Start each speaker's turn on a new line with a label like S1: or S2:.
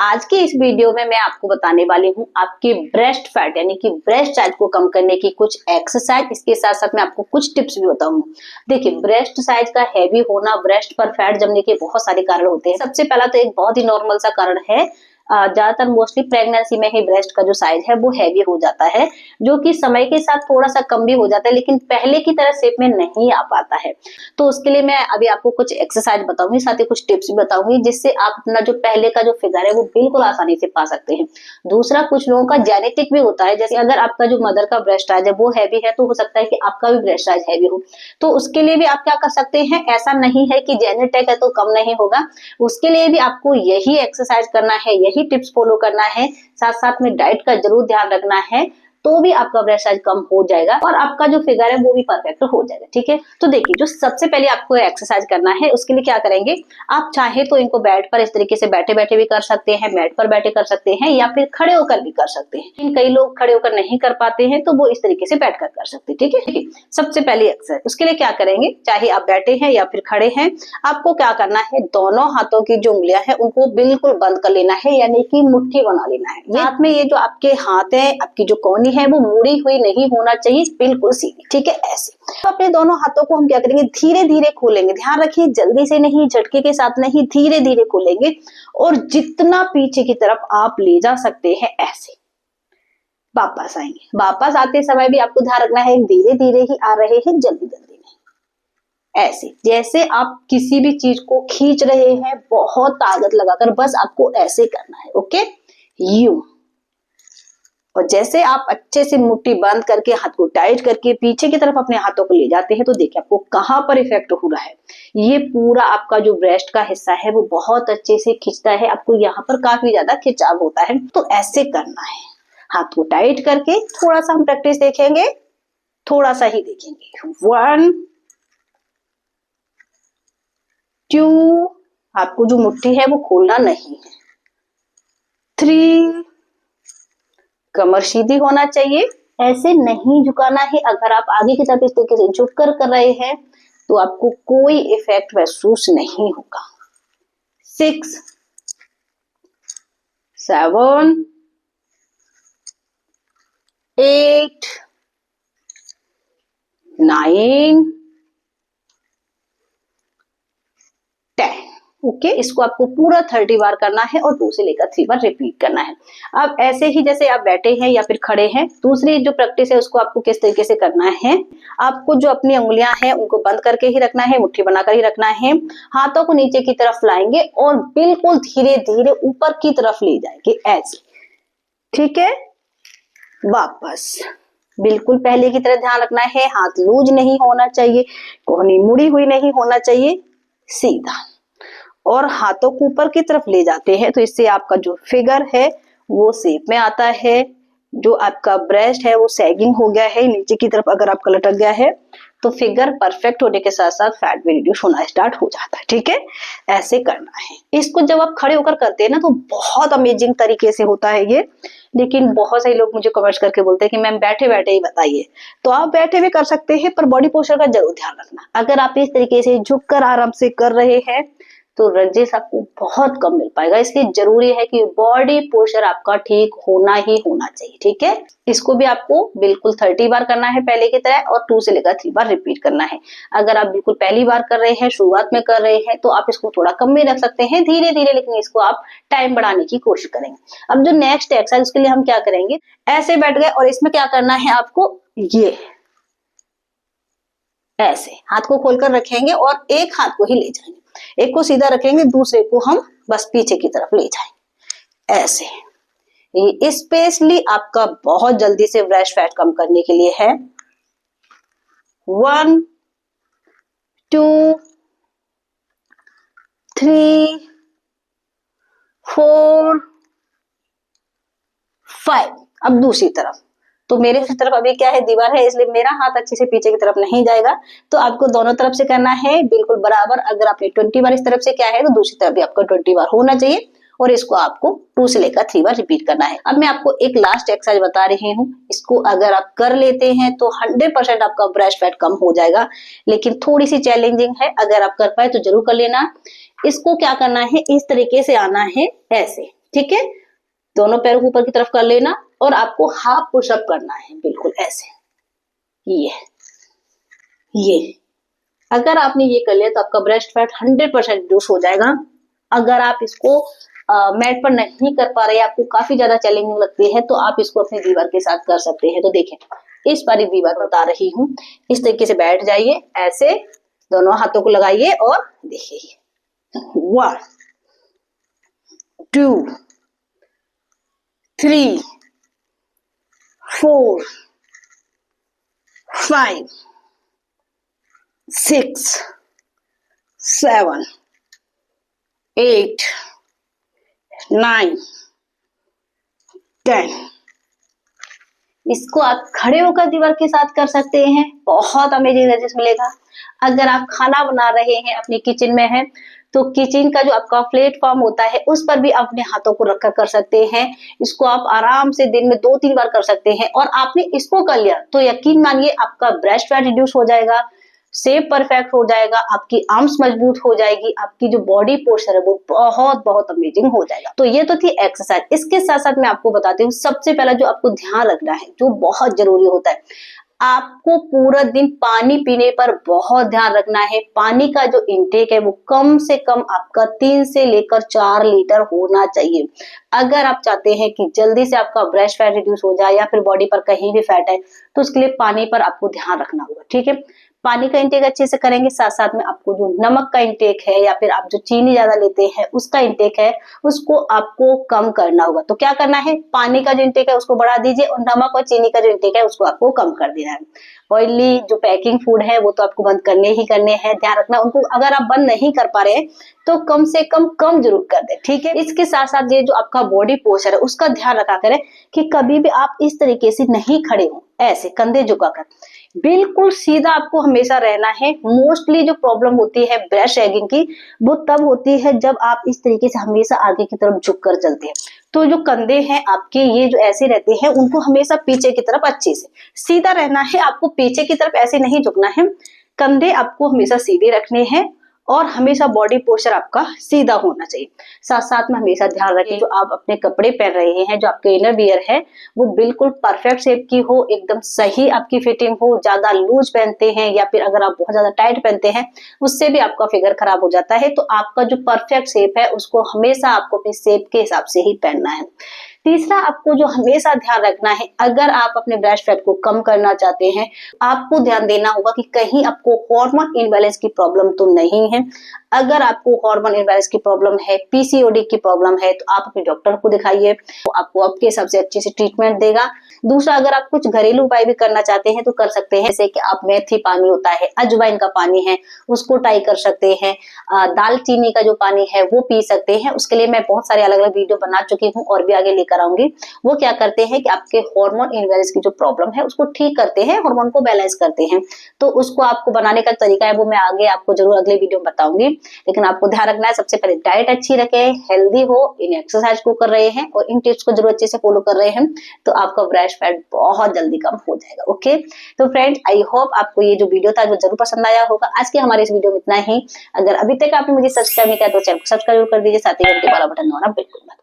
S1: आज की इस वीडियो में मैं आपको बताने वाली हूँ आपके ब्रेस्ट फैट यानी कि ब्रेस्ट साइज को कम करने की कुछ एक्सरसाइज। इसके साथ साथ मैं आपको कुछ टिप्स भी बताऊंगी। देखिए, ब्रेस्ट साइज का हैवी होना, ब्रेस्ट पर फैट जमने के बहुत सारे कारण होते हैं। सबसे पहला तो एक बहुत ही नॉर्मल सा कारण है, ज्यादातर मोस्टली प्रेगनेंसी में ही ब्रेस्ट का जो साइज है वो हैवी हो जाता है, जो कि समय के साथ थोड़ा सा कम भी हो जाता है, लेकिन पहले की तरह शेप में नहीं आ पाता है। तो उसके लिए मैं अभी आपको कुछ एक्सरसाइज बताऊंगी, साथ ही कुछ टिप्स भी बताऊंगी, जिससे आप अपना जो पहले का जो फिगर है वो बिल्कुल आसानी से पा सकते हैं। दूसरा, कुछ लोगों का जेनेटिक भी होता है, जैसे अगर आपका जो मदर का ब्रेस्ट साइज है वो हैवी है तो हो सकता है कि आपका भी ब्रेस्ट साइज हैवी हो। तो उसके लिए भी आप क्या कर सकते हैं, ऐसा नहीं है कि जेनेटिक है तो कम नहीं होगा, उसके लिए भी आपको यही एक्सरसाइज करना है, यही टिप्स फॉलो करना है, साथ साथ में डाइट का जरूर ध्यान रखना है, तो भी आपका ब्रेस्ट साइज कम हो जाएगा और आपका जो फिगर है वो भी परफेक्ट हो जाएगा। ठीक है, तो देखिए, जो सबसे पहले आपको एक्सरसाइज करना है उसके लिए क्या करेंगे, आप चाहे तो इनको बेड पर इस तरीके से बैठे बैठे भी कर सकते हैं, मैट पर बैठे कर सकते हैं, या फिर खड़े होकर भी कर सकते हैं। लेकिन कई लोग खड़े होकर नहीं कर पाते हैं तो वो इस तरीके से बैठ कर कर सकते हैं। ठीक है, सबसे पहले एक्सरसाइज उसके लिए क्या करेंगे, चाहे आप बैठे हैं या फिर खड़े हैं, आपको क्या करना है, दोनों हाथों की जो उंगलियां हैं उनको बिल्कुल बंद कर लेना है, यानी कि मुट्ठी बना लेना है। साथ में ये जो आपके हाथ है, आपकी जो कोहनी है वो मुड़ी हुई नहीं होना चाहिए, बिल्कुल सीधी। ठीक है, ऐसे तो अपने दोनों हाथों को हम क्या करेंगे, धीरे धीरे खोलेंगे। ध्यान रखिए, जल्दी से नहीं, झटके के साथ नहीं, धीरे धीरे खोलेंगे और जितना पीछे की तरफ आप ले जा सकते हैं ऐसे वापस आएंगे। वापस आते समय भी आपको ध्यान रखना है, धीरे धीरे ही आ रहे हैं, जल्दी जल्दी नहीं। ऐसे जैसे आप किसी भी चीज को खींच रहे हैं बहुत ताकत लगाकर, बस आपको ऐसे करना है। ओके, यूं। और जैसे आप अच्छे से मुट्ठी बंद करके हाथ को टाइट करके पीछे की तरफ अपने हाथों को ले जाते हैं तो देखिए आपको कहां पर इफेक्ट हो रहा है। ये पूरा आपका जो ब्रेस्ट का हिस्सा है वो बहुत अच्छे से खिंचता है, आपको यहाँ पर काफी ज्यादा खिंचाव होता है। तो ऐसे करना है, हाथ को टाइट करके। थोड़ा सा हम प्रैक्टिस देखेंगे, थोड़ा सा ही देखेंगे। 1 2, आपको जो मुट्ठी है वो खोलना नहीं है। 3, कमर सीधी होना चाहिए, ऐसे नहीं झुकाना है। अगर आप आगे की तरफ इस तरीके से झुक कर रहे हैं तो आपको कोई इफेक्ट महसूस नहीं होगा। 6 7 8 9 10। ओके, इसको आपको पूरा 30 बार करना है और 2 से लेकर 3 बार रिपीट करना है। अब ऐसे ही जैसे आप बैठे हैं या फिर खड़े हैं, दूसरी जो प्रैक्टिस है उसको आपको किस तरीके से करना है, आपको जो अपनी उंगलियां हैं उनको बंद करके ही रखना है, मुट्ठी बनाकर ही रखना है। हाथों को नीचे की तरफ लाएंगे और बिल्कुल धीरे धीरे ऊपर की तरफ ले जाएंगे ऐसे। ठीक है, वापस बिल्कुल पहले की तरह ध्यान रखना है, हाथ लूज नहीं होना चाहिए, कोहनी मुड़ी हुई नहीं होना चाहिए, सीधा। और हाथों को ऊपर की तरफ ले जाते हैं तो इससे आपका जो फिगर है वो शेप में आता है। जो आपका ब्रेस्ट है वो सैगिंग हो गया है, नीचे की तरफ अगर आपका लटक गया है तो फिगर परफेक्ट होने के साथ साथ फैट भी रिड्यूस होना स्टार्ट हो जाता है। ठीक है, ऐसे करना है। इसको जब आप खड़े होकर करते हैं ना तो बहुत अमेजिंग तरीके से होता है ये, लेकिन बहुत सारे लोग मुझे कमेंट्स करके बोलते हैं कि मैम बैठे बैठे ही बताइए। तो आप बैठे भी कर सकते हैं, पर बॉडी पोस्चर का जरूर ध्यान रखना। अगर आप इस तरीके से झुक कर आराम से कर रहे हैं तो रंजिश आपको बहुत कम मिल पाएगा, इसलिए जरूरी है कि बॉडी पोस्चर आपका ठीक होना ही होना चाहिए। ठीक है, इसको भी आपको बिल्कुल 30 बार करना है पहले की तरह और 2 से लेकर 3 बार रिपीट करना है। अगर आप बिल्कुल पहली बार कर रहे हैं, शुरुआत में कर रहे हैं, तो आप इसको थोड़ा कम भी रख सकते हैं धीरे धीरे, लेकिन इसको आप टाइम बढ़ाने की कोशिश करेंगे। अब जो नेक्स्ट एक्सरसाइज उसके लिए हम क्या करेंगे, ऐसे बैठ गए और इसमें क्या करना है आपको, ये ऐसे हाथ को खोलकर रखेंगे और एक हाथ को ही ले जाएंगे, एक को सीधा रखेंगे, दूसरे को हम बस पीछे की तरफ ले जाएंगे ऐसे। ये स्पेशली आपका बहुत जल्दी से ब्रेस्ट फैट कम करने के लिए है। 1 2 3 4 5। अब दूसरी तरफ, तो मेरे तरफ अभी क्या है, दीवार है, इसलिए मेरा हाथ अच्छे से पीछे की तरफ नहीं जाएगा, तो आपको दोनों तरफ से करना है बिल्कुल बराबर। अगर आपने 20 बार इस तरफ से किया है तो दूसरी तरफ भी आपको 20 बार होना चाहिए और इसको आपको 2 से लेकर 3 बार रिपीट करना है। अब मैं आपको एक लास्ट एक्सरसाइज बता रही हूँ, इसको अगर आप कर लेते हैं तो 100% आपका ब्रेस्ट फैट कम हो जाएगा, लेकिन थोड़ी सी चैलेंजिंग है। अगर आप कर पाए तो जरूर कर लेना। इसको क्या करना है, इस तरीके से आना है ऐसे, ठीक है, दोनों पैरों को ऊपर की तरफ कर लेना और आपको हाफ पुशअप करना है, बिल्कुल ऐसे, ये अगर आपने ये कर लिया तो आपका ब्रेस्ट फैट 100% रिड्यूस हो जाएगा। अगर आप इसको मैट पर नहीं कर पा रहे, आपको काफी ज्यादा चैलेंजिंग लगती है, तो आप इसको अपने दीवार के साथ कर सकते हैं। तो देखिए इस बारी दीवार बता रही हूँ, इस तरीके से बैठ जाइए, ऐसे दोनों हाथों को लगाइए और देखिए 1 2 3 4 5 6 7 8 9 10। इसको आप खड़े होकर दीवार के साथ कर सकते हैं, बहुत अमेजिंग रिजल्ट मिलेगा। अगर आप खाना बना रहे हैं, अपने किचन में हैं, तो किचन का जो आपका प्लेटफॉर्म होता है उस पर भी अपने हाथों को रखकर कर सकते हैं। इसको आप आराम से दिन में 2-3 बार कर सकते हैं और आपने इसको कर लिया तो यकीन मानिए आपका ब्रेस्ट फैट रिड्यूस हो जाएगा, शेप परफेक्ट हो जाएगा, आपकी आर्म्स मजबूत हो जाएगी, आपकी जो बॉडी पोस्चर है वो बहुत बहुत अमेजिंग हो जाएगा। तो ये तो थी एक्सरसाइज। इसके साथ साथ मैं आपको बताती हूँ, सबसे पहला जो आपको ध्यान रखना है, जो बहुत जरूरी होता है, आपको पूरा दिन पानी पीने पर बहुत ध्यान रखना है। पानी का जो इंटेक है वो कम से कम आपका 3 से लेकर 4 लीटर होना चाहिए। अगर आप चाहते हैं कि जल्दी से आपका ब्रेस्ट फैट रिड्यूस हो जाए या फिर बॉडी पर कहीं भी फैट है, तो उसके लिए पानी पर आपको ध्यान रखना होगा, ठीक है। पानी का इंटेक अच्छे से करेंगे, साथ साथ में आपको जो नमक का इंटेक है या फिर आप जो चीनी ज्यादा लेते हैं उसका इंटेक है, उसको आपको कम करना होगा। तो क्या करना है, पानी का जो इंटेक है उसको बढ़ा दीजिए और नमक और चीनी का जो इंटेक है उसको आपको कम कर देना है। ऑयली जो पैकिंग फूड है वो तो आपको बंद करने ही करने हैं, ध्यान रखना उनको। अगर आप बंद नहीं कर पा रहे हैं तो कम से कम जरूर कर दे, ठीक है। इसके साथ साथ ये जो आपका बॉडी पोस्चर है उसका ध्यान रखा करें कि कभी भी आप इस तरीके से नहीं खड़े हो, ऐसे कंधे झुकाकर, बिल्कुल सीधा आपको हमेशा रहना है। मोस्टली जो प्रॉब्लम होती है ब्रेस्ट सैगिंग की वो तब होती है जब आप इस तरीके से हमेशा आगे की तरफ झुककर चलते हैं। तो जो कंधे हैं आपके ये जो ऐसे रहते हैं, उनको हमेशा पीछे की तरफ अच्छे से सीधा रहना है, आपको पीछे की तरफ ऐसे नहीं झुकना है। कंधे आपको हमेशा सीधे रखने हैं और हमेशा बॉडी पोस्चर आपका सीधा होना चाहिए। साथ साथ में हमेशा ध्यान रखें जो आप अपने कपड़े पहन रहे हैं, जो आपके इनर वियर है वो बिल्कुल परफेक्ट शेप की हो, एकदम सही आपकी फिटिंग हो। ज्यादा लूज पहनते हैं या फिर अगर आप बहुत ज्यादा टाइट पहनते हैं उससे भी आपका फिगर खराब हो जाता है। तो आपका जो परफेक्ट शेप है उसको हमेशा आपको अपनी शेप के हिसाब से ही पहनना है। तीसरा आपको जो हमेशा ध्यान रखना है, अगर आप अपने ब्रेस्ट फैट को कम करना चाहते हैं, आपको ध्यान देना होगा कि कहीं आपको हार्मोन इम्बैलेंस की प्रॉब्लम तो नहीं है। अगर आपको हार्मोन इम्बैलेंस की प्रॉब्लम है, पीसीओडी की प्रॉब्लम है, तो आप अपने डॉक्टर को दिखाइए, वो आपको आपके हिसाब से अच्छे से ट्रीटमेंट देगा। दूसरा, अगर आप कुछ घरेलू उपाय भी करना चाहते हैं तो कर सकते हैं, जैसे कि आप मेथी पानी होता है, अजवाइन का पानी है, उसको ट्राई कर सकते हैं। दालचीनी का जो पानी है वो पी सकते हैं। उसके लिए मैं बहुत सारे अलग अलग वीडियो बना चुकी हूँ और भी आगे लेकर आऊंगी। वो क्या करते हैं कि आपके हार्मोन इम्बैलेंस की जो प्रॉब्लम है उसको ठीक करते हैं, हार्मोन को बैलेंस करते हैं। तो उसको आपको बनाने का तरीका है वो मैं आगे आपको जरूर अगले वीडियो में बताऊंगी। लेकिन आपको ध्यान रखना है, सबसे पहले डाइट अच्छी रखें, हेल्दी हो, इन एक्सरसाइज को कर रहे हैं और इन टिप्स को जरूर अच्छे से फॉलो कर रहे हैं, तो आपका ब्रेस्ट फैट बहुत जल्दी कम हो जाएगा। ओके, तो फ्रेंड्स आई होप आपको ये जो वीडियो था वो जरूर पसंद आया होगा। आज के हमारे इस वीडियो में इतना ही। अगर अभी तक आपने मुझे सब्सक्राइब नहीं किया तो चैनल को सब्सक्राइब कर दीजिए, साथ ही घंटे वाला बटन दबाना बिल्कुल मत